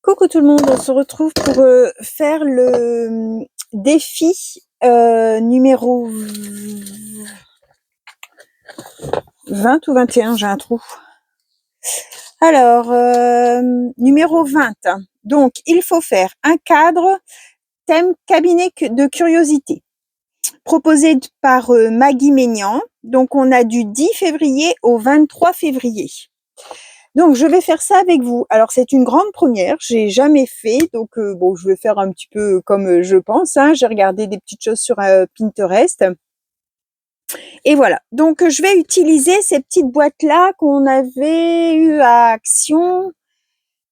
Coucou tout le monde, on se retrouve pour faire le défi numéro 20 ou 21, j'ai un trou. Alors, numéro 20. Donc, il faut faire un cadre thème cabinet de curiosité, proposé par Maggie Maignan. Donc, on a du 10 février au 23 février. Donc, je vais faire ça avec vous. Alors, c'est une grande première, j'ai jamais fait, donc bon, je vais faire un petit peu comme je pense. Hein. J'ai regardé des petites choses sur Pinterest. Et voilà. Donc, je vais utiliser ces petites boîtes-là qu'on avait eues à Action.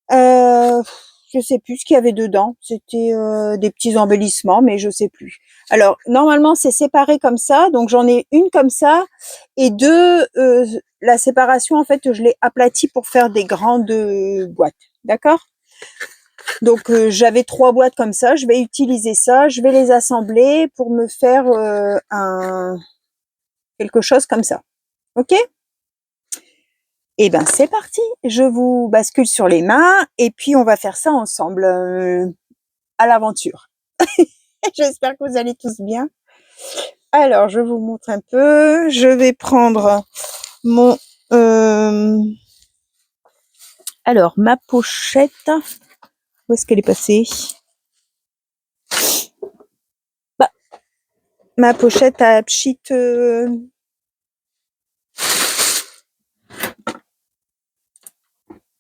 Je sais plus ce qu'il y avait dedans. C'était des petits embellissements, mais je sais plus. Alors, normalement, c'est séparé comme ça. Donc, j'en ai une comme ça et deux. La séparation, en fait, je l'ai aplatie pour faire des grandes boîtes. D'accord? Donc, j'avais 3 boîtes comme ça. Je vais utiliser ça. Je vais les assembler pour me faire quelque chose comme ça. OK? Eh ben, c'est parti. Je vous bascule sur les mains et puis on va faire ça ensemble à l'aventure. J'espère que vous allez tous bien. Alors, je vous montre un peu. Je vais prendre mon... alors, ma pochette. Où est-ce qu'elle est passée? Bah, ma pochette à pchit...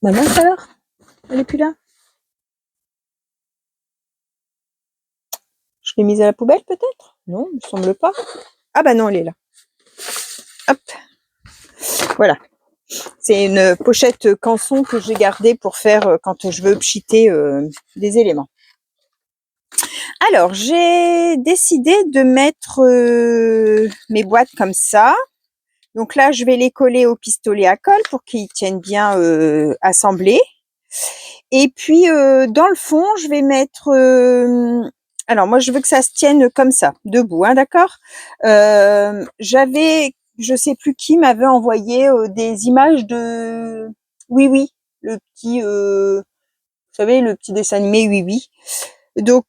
Bah mince alors, elle est plus là. Je l'ai mise à la poubelle peut-être? Non, il me semble pas. Ah bah non, elle est là. Hop. Voilà. C'est une pochette canson que j'ai gardée pour faire quand je veux pchiter des éléments. Alors, j'ai décidé de mettre mes boîtes comme ça. Donc là, je vais les coller au pistolet à colle pour qu'ils tiennent bien assemblés. Et puis, dans le fond, je vais mettre... alors, moi, je veux que ça se tienne comme ça, debout, hein, d'accord? J'avais, je sais plus qui m'avait envoyé des images de... Oui, oui, le petit... vous savez, le petit dessin animé Oui, oui. Donc,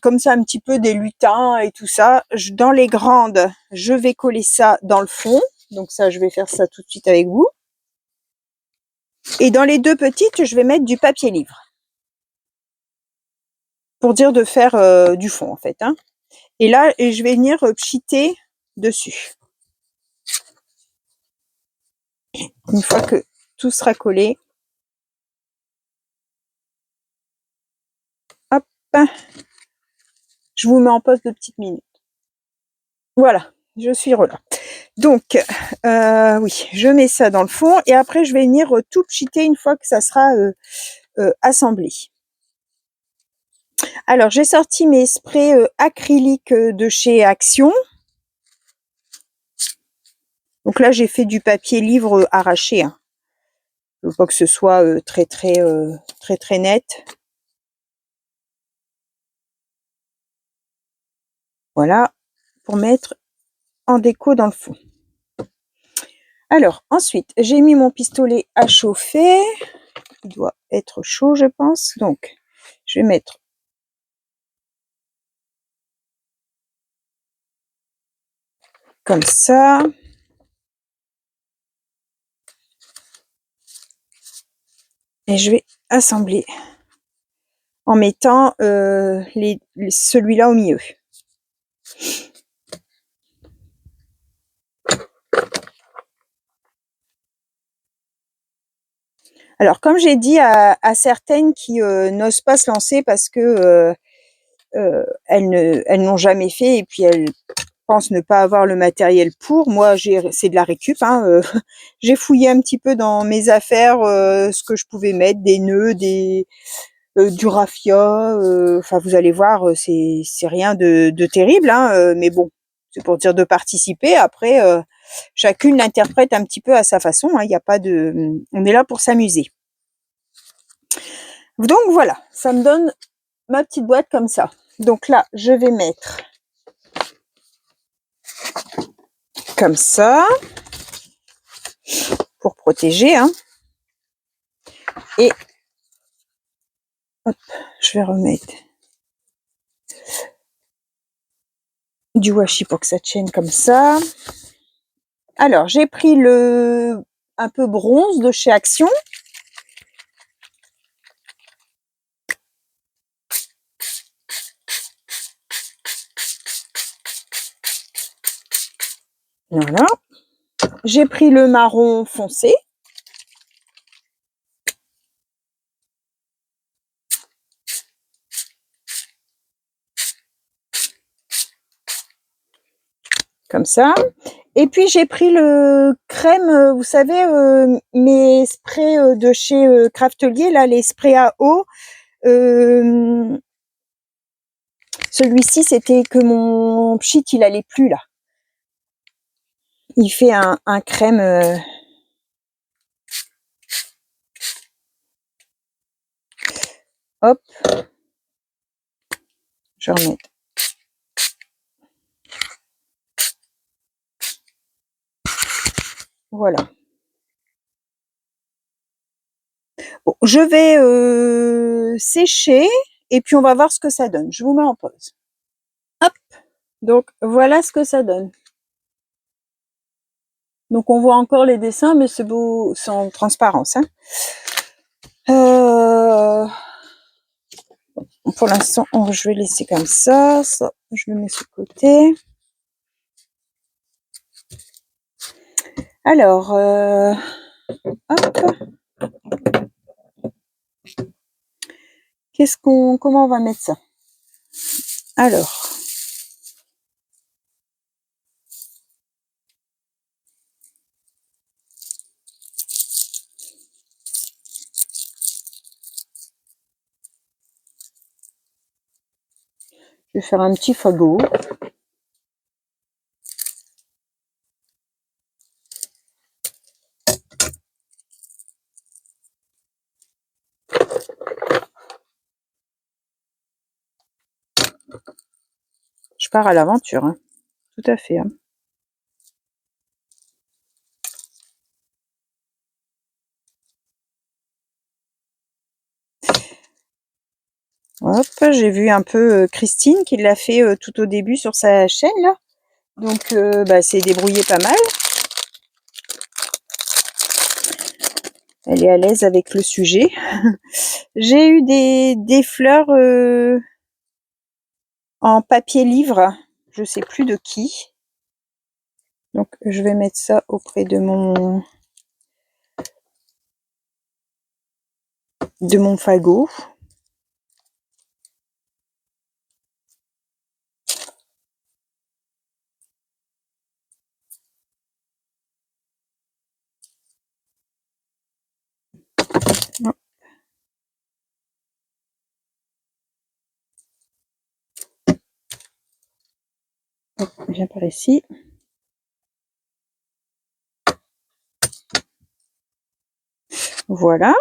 comme ça, un petit peu des lutins et tout ça. Dans les grandes, je vais coller ça dans le fond. Donc ça, je vais faire ça tout de suite avec vous. Et dans les deux petites, je vais mettre du papier livre. Pour dire de faire du fond, en fait. Hein. Et là, je vais venir pchiter dessus. Une fois que tout sera collé. Hop. Je vous mets en pause de petites minutes. Voilà, je suis relâ. Donc, oui, je mets ça dans le fond et après, je vais venir tout pchiter une fois que ça sera assemblé. Alors, j'ai sorti mes sprays acryliques de chez Action. Donc là, j'ai fait du papier livre arraché. Hein. Je veux pas que ce soit très net. Voilà, pour mettre en déco dans le fond. Alors, ensuite, j'ai mis mon pistolet à chauffer. Il doit être chaud, je pense. Donc, je vais mettre comme ça. Et je vais assembler en mettant celui-là au milieu. Alors, comme j'ai dit à certaines qui n'osent pas se lancer parce que elles n'ont jamais fait et puis elles pensent ne pas avoir le matériel pour. Moi, c'est de la récup. Hein, j'ai fouillé un petit peu dans mes affaires ce que je pouvais mettre, des nœuds, du raffia. Enfin, vous allez voir, c'est rien de terrible, hein, mais bon, c'est pour dire de participer. Après, chacune l'interprète un petit peu à sa façon. Hein, y a pas de, on est là pour s'amuser. Donc voilà, ça me donne ma petite boîte comme ça. Donc là, je vais mettre comme ça pour protéger. Hein. Et Hop, je vais remettre du washi pour que ça tienne comme ça. Alors, j'ai pris le un peu bronze de chez Action. Voilà. J'ai pris le marron foncé. Comme ça. Et puis j'ai pris le crème, vous savez, mes sprays de chez Craftelier, là, les sprays à eau. Celui-ci, c'était que mon pchit, il allait plus là. Il fait un crème. Hop. Je remets. Voilà. Bon, je vais sécher et puis on va voir ce que ça donne. Je vous mets en pause. Hop. Donc voilà ce que ça donne. Donc on voit encore les dessins, mais c'est beau, sans transparence. Hein. Pour l'instant, je vais laisser comme ça. Ça, je le mets sur le côté. Alors, hop. Comment on va mettre ça? Alors. Je vais faire un petit fagot. Je pars à l'aventure, hein. Tout à fait. Hein. Hop, j'ai vu un peu Christine qui l'a fait tout au début sur sa chaîne là. Donc c'est débrouillé pas mal. Elle est à l'aise avec le sujet. J'ai eu des fleurs en papier livre, je sais plus de qui. Donc je vais mettre ça auprès de mon fagot. Viens par ici. Voilà.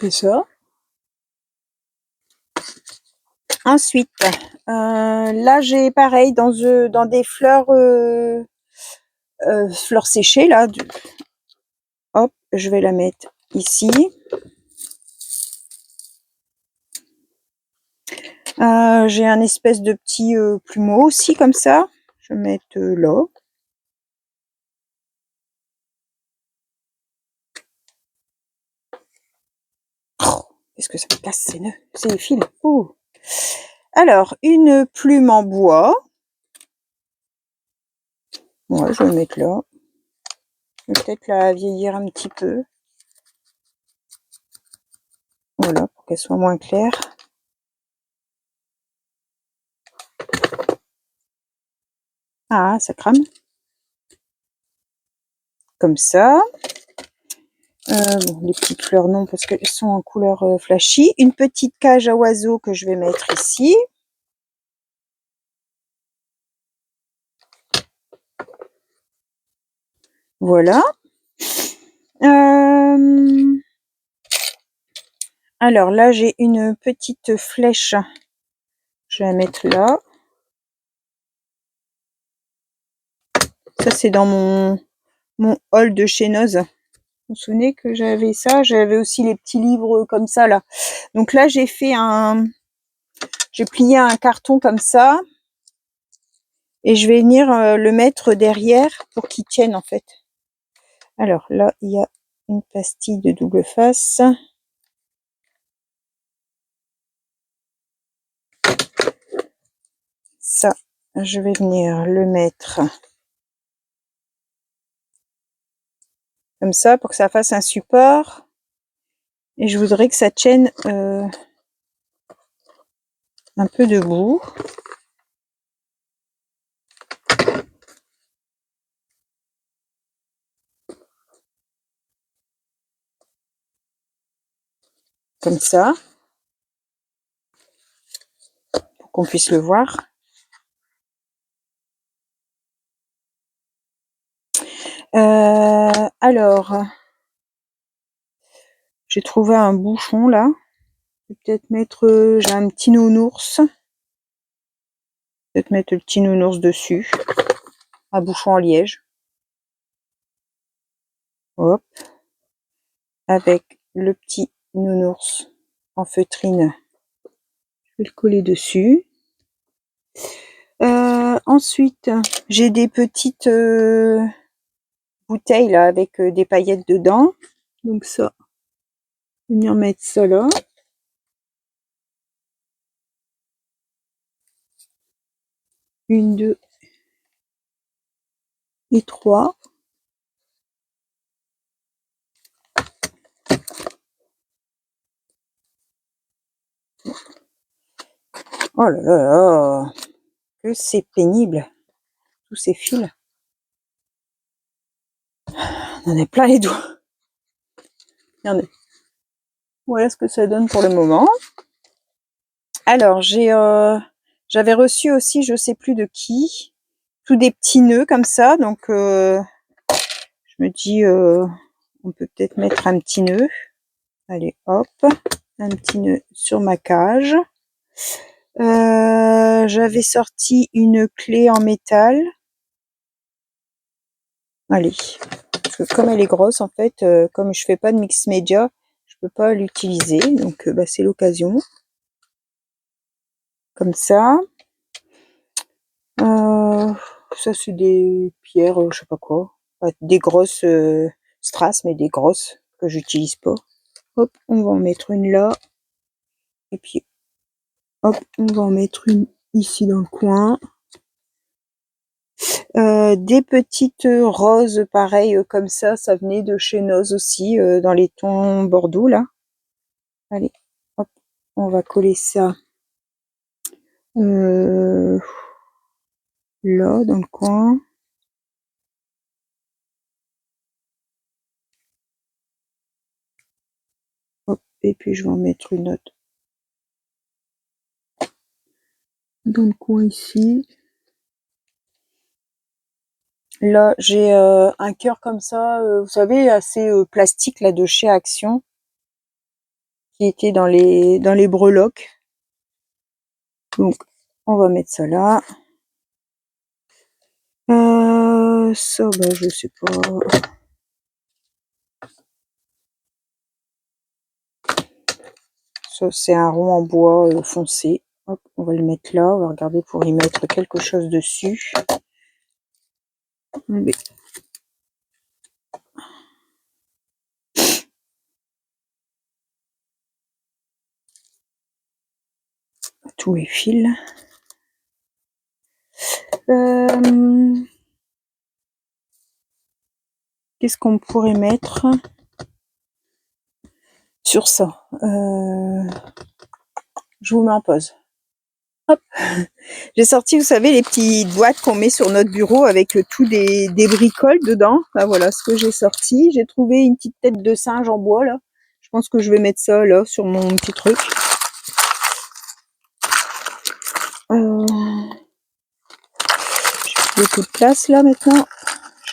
C'est ça. Ensuite, là j'ai pareil dans des fleurs fleurs séchées là. Hop, je vais la mettre ici. J'ai un espèce de petit plumeau aussi comme ça. Je vais mettre là. Oh, qu'est-ce que ça me casse ces fils. Oh. Alors, une plume en bois. Ouais, je vais le mettre là. Je vais peut-être la vieillir un petit peu. Voilà, pour qu'elle soit moins claire. Ah, ça crame. Comme ça. Bon, les petites fleurs non, parce qu'elles sont en couleur flashy. Une petite cage à oiseaux que je vais mettre ici. Voilà. Alors là, j'ai une petite flèche. Je vais la mettre là. Ça, c'est dans mon hall de chez Noz. Vous vous souvenez que j'avais ça? J'avais aussi les petits livres comme ça, là. Donc là, j'ai plié un carton comme ça. Et je vais venir le mettre derrière pour qu'il tienne, en fait. Alors là, il y a une pastille de double face. Ça, je vais venir le mettre comme ça pour que ça fasse un support. Et je voudrais que ça tienne un peu debout. Comme ça. Pour qu'on puisse le voir. Alors, j'ai trouvé un bouchon là. Je vais peut-être mettre, j'ai un petit nounours. Peut-être mettre le petit nounours dessus. Un bouchon en liège. Hop. Avec le petit nounours en feutrine. Je vais le coller dessus. Ensuite, j'ai des petites bouteilles là avec des paillettes dedans. Donc ça, je vais venir mettre ça là. Une, deux et trois. Oh là là là, que c'est pénible, tous ces fils. On en a plein les doigts. Regardez. Voilà ce que ça donne pour le moment. Alors, j'avais reçu aussi, je sais plus de qui, tous des petits nœuds comme ça. Donc, je me dis, on peut peut-être mettre un petit nœud. Allez, hop, un petit nœud sur ma cage. J'avais sorti une clé en métal. Allez, parce que comme elle est grosse, en fait, comme je fais pas de mix média, je peux pas l'utiliser. Donc, c'est l'occasion. Comme ça. Ça, c'est des pierres, je sais pas quoi. Des grosses strass, mais des grosses que j'utilise pas. Hop, on va en mettre une là. Et puis, hop, on va en mettre une ici dans le coin. Des petites roses pareilles comme ça venait de chez Noz aussi, dans les tons bordeaux là. Allez, hop, on va coller ça là dans le coin. Hop, et puis je vais en mettre une autre dans le coin ici. Là, j'ai un cœur comme ça, vous savez, assez plastique là de chez Action, qui était dans les breloques. Donc, on va mettre ça là. Ça, je sais pas. Ça, c'est un rond en bois foncé. Hop, on va le mettre là. On va regarder pour y mettre quelque chose dessus. Allez. Tous les fils. Qu'est-ce qu'on pourrait mettre sur ça? Je vous mets en pause. Hop. J'ai sorti, vous savez, les petites boîtes qu'on met sur notre bureau avec tout des bricoles dedans. Là, voilà ce que j'ai sorti. J'ai trouvé une petite tête de singe en bois, là. Je pense que je vais mettre ça, là, sur mon petit truc. J'ai beaucoup de place, là, maintenant.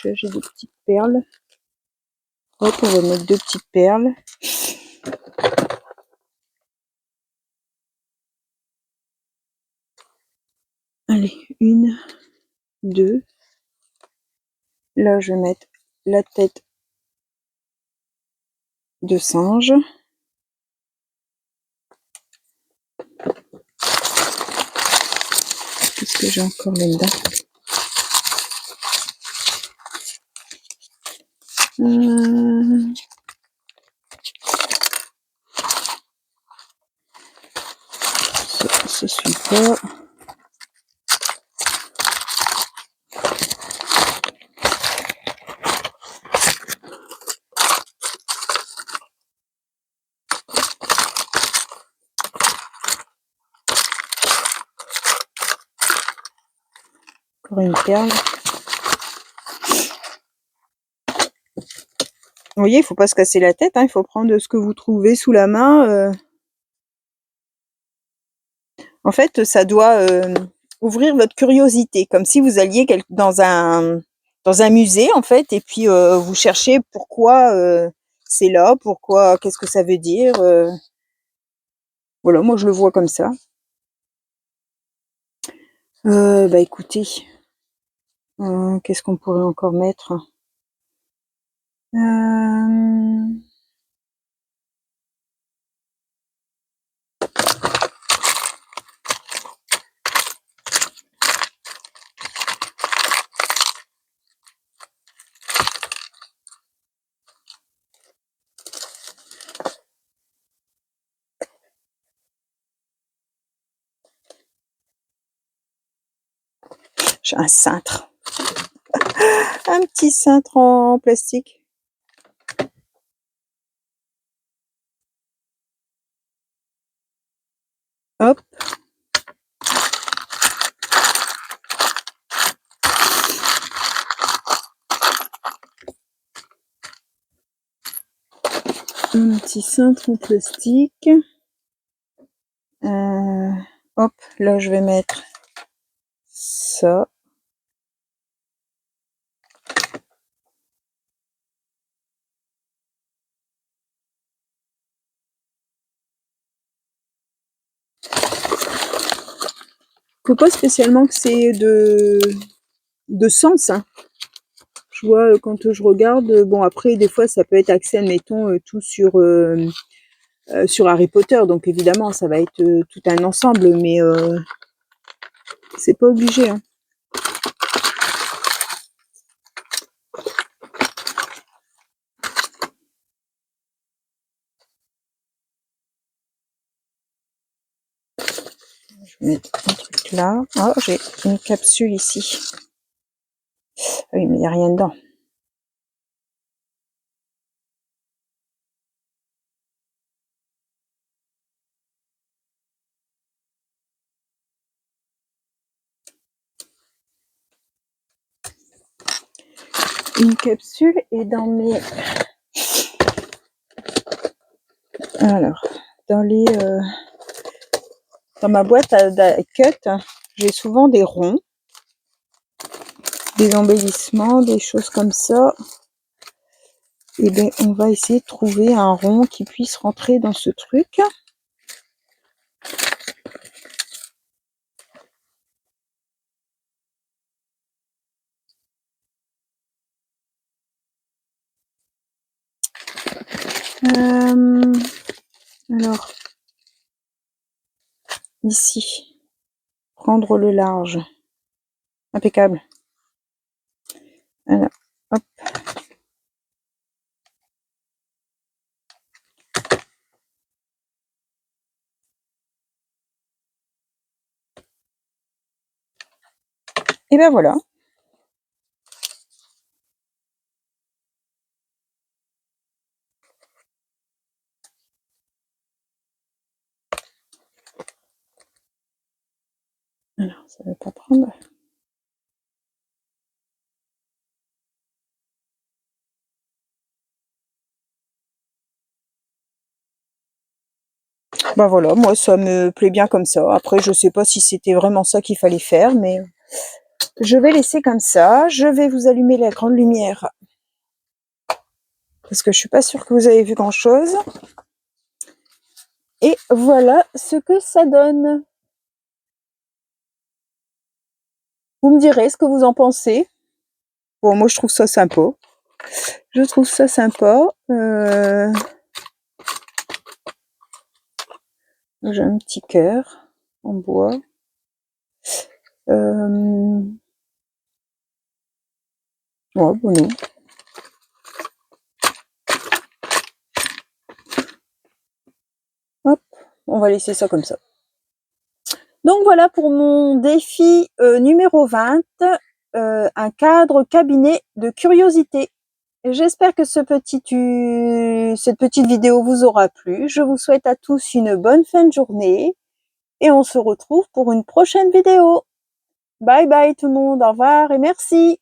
J'ai des petites perles. Hop, on va mettre deux petites perles. Allez, une, deux. Là, je vais mettre la tête de singe. Qu'est-ce que j'ai encore là-dedans? Ça suit pas. Encore une perle. Vous voyez, il faut pas se casser la tête, hein, il faut prendre ce que vous trouvez sous la main. En fait, ça doit ouvrir votre curiosité, comme si vous alliez dans un musée, en fait, et puis vous cherchez pourquoi c'est là, pourquoi, qu'est-ce que ça veut dire. Voilà, moi je le vois comme ça. Bah écoutez, qu'est-ce qu'on pourrait encore mettre? J'ai un cintre. Un petit cintre en plastique. Hop. Un petit cintre en plastique. Hop, là je vais mettre ça. Faut pas spécialement que c'est de sens, hein. Je vois quand je regarde, bon après des fois ça peut être axé, admettons, tout sur Harry Potter, donc évidemment ça va être tout un ensemble, mais c'est pas obligé, hein. Je vais mettre un truc là. Oh, j'ai une capsule ici. Ah oui, mais il n'y a rien dedans. Une capsule est dans mes... Alors, dans ma boîte à cut, j'ai souvent des ronds, des embellissements, des choses comme ça. Et bien, on va essayer de trouver un rond qui puisse rentrer dans ce truc. Alors, ici, prendre le large. Impeccable. Alors, hop. Et ben voilà. Alors, ça ne veut pas prendre. Ben voilà, moi ça me plaît bien comme ça. Après, je sais pas si c'était vraiment ça qu'il fallait faire, mais je vais laisser comme ça. Je vais vous allumer la grande lumière parce que je suis pas sûre que vous avez vu grand chose. Et voilà ce que ça donne. Vous me direz ce que vous en pensez. Bon, moi je trouve ça sympa. Je trouve ça sympa. J'ai un petit cœur en bois. Ouais, bon non. Hop, on va laisser ça comme ça. Donc voilà pour mon défi numéro 20, un cadre cabinet de curiosité. J'espère que cette petite vidéo vous aura plu. Je vous souhaite à tous une bonne fin de journée et on se retrouve pour une prochaine vidéo. Bye bye tout le monde, au revoir et merci.